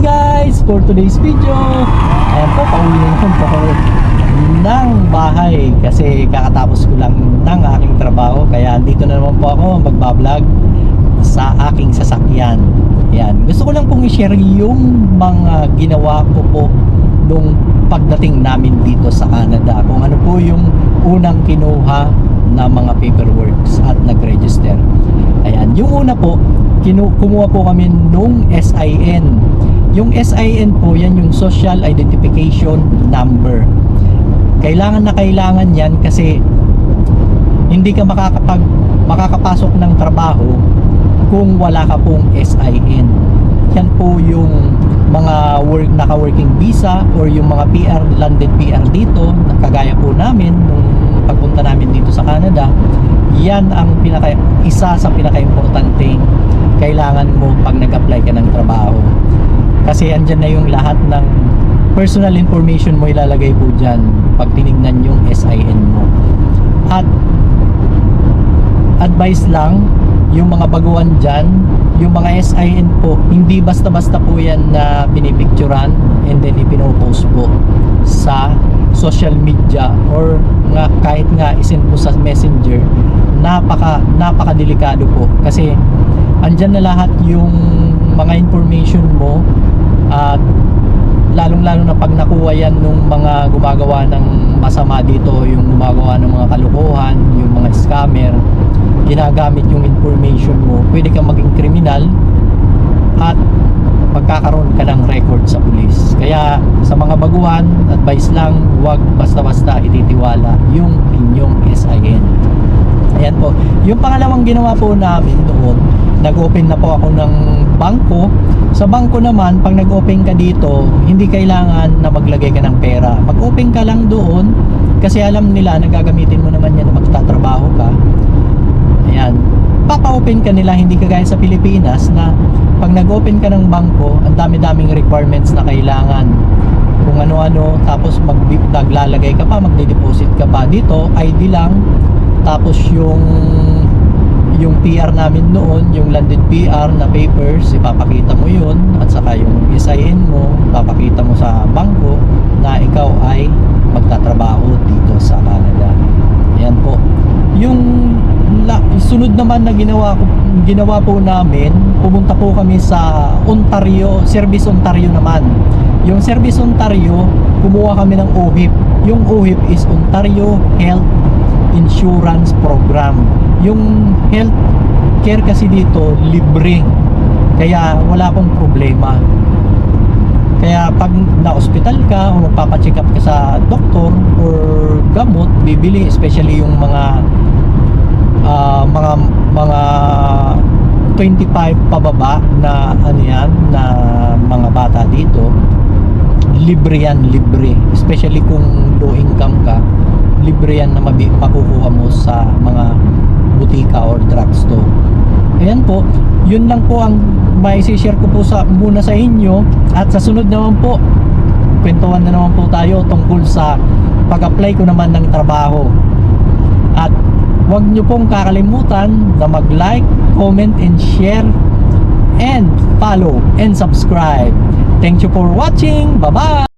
guys, for today's video, ayan po, pauwi na naman po ako ng bahay kasi kakatapos ko lang ng aking trabaho, kaya dito na naman po ako magbablog sa aking sasakyan. Ayan, gusto ko lang pong i-share yung mga ginawa ko po nung pagdating namin dito sa Canada, kung ano po yung unang kinuha na mga paperworks at nag-register. Ayan, yung una po, kumuha po kami nung SIN. Yung SIN po, yan yung Social Identification Number. Kailangan na kailangan yan kasi hindi ka makakapasok ng trabaho kung wala ka pong SIN. Yan po yung mga naka-working visa or yung mga PR, landed PR dito, kagaya po namin nung pagpunta namin dito sa Canada. Yan ang isa sa pinaka-importante kailangan mo pag nag-apply ka ng trabaho, kasi andyan na yung lahat ng personal information mo, ilalagay po dyan pag tinignan yung SIN mo. At advice lang, yung mga baguhan dyan, yung mga SIN po, hindi basta-basta po yan na pinipicturan and then ipinopost po sa social media or nga, kahit nga isend mo sa messenger. Napaka-delikado po kasi andyan na lahat yung mga information mo, at lalong-lalo na pag nakuha yan nung mga gumagawa ng masama dito, yung gumagawa ng mga kalukuhan, yung mga scammer, ginagamit yung information mo, pwede kang maging kriminal at magkakaroon ka ng record sa pulis. Kaya sa mga baguhan, advice lang, huwag basta-basta ititiwala yung inyong SIN. Ayan po. Yung pangalawang ginawa po namin doon, nag-open na po ako ng bangko. Sa bangko naman, pag nag-open ka dito, hindi kailangan na maglagay ka ng pera. Mag-open ka lang doon kasi alam nila na gagamitin mo naman yan na magtatrabaho ka. Ayan. Papa-open ka nila, hindi kagaya sa Pilipinas na pag nag-open ka ng bangko, ang dami-daming requirements na kailangan. Kung ano-ano, tapos naglalagay ka pa, magde-deposit ka pa. Dito, ID lang. Tapos yung PR namin noon, yung landed PR na papers, ipapakita mo yun, at saka yung SIN mo, ipapakita mo sa bangko na ikaw ay magtatrabaho dito sa Canada. Ayan po. Yung sunod naman na ginawa po namin, pumunta po kami sa Ontario, Service Ontario naman. Yung Service Ontario, kumuha kami ng OHIP. Yung OHIP is Ontario Health Insurance Program. Yung health care kasi dito libre, kaya wala akong problema. Kaya pag na-hospital ka o magpapacheck up ka sa doktor or gamot, bibili, especially yung mga 25 pababa na ano yan, na mga bata dito, libre yan, libre. Especially kung low income ka, libre yan na makukuha mo sa mga butika or drugstore. Ayan po, yun lang po ang mai-share ko po muna sa inyo. At sa sunod naman po, kwentuhan na naman po tayo tungkol sa pag-apply ko naman ng trabaho. At huwag nyo pong kakalimutan na mag-like, comment, and share, and follow and subscribe. Thank you for watching. Bye-bye!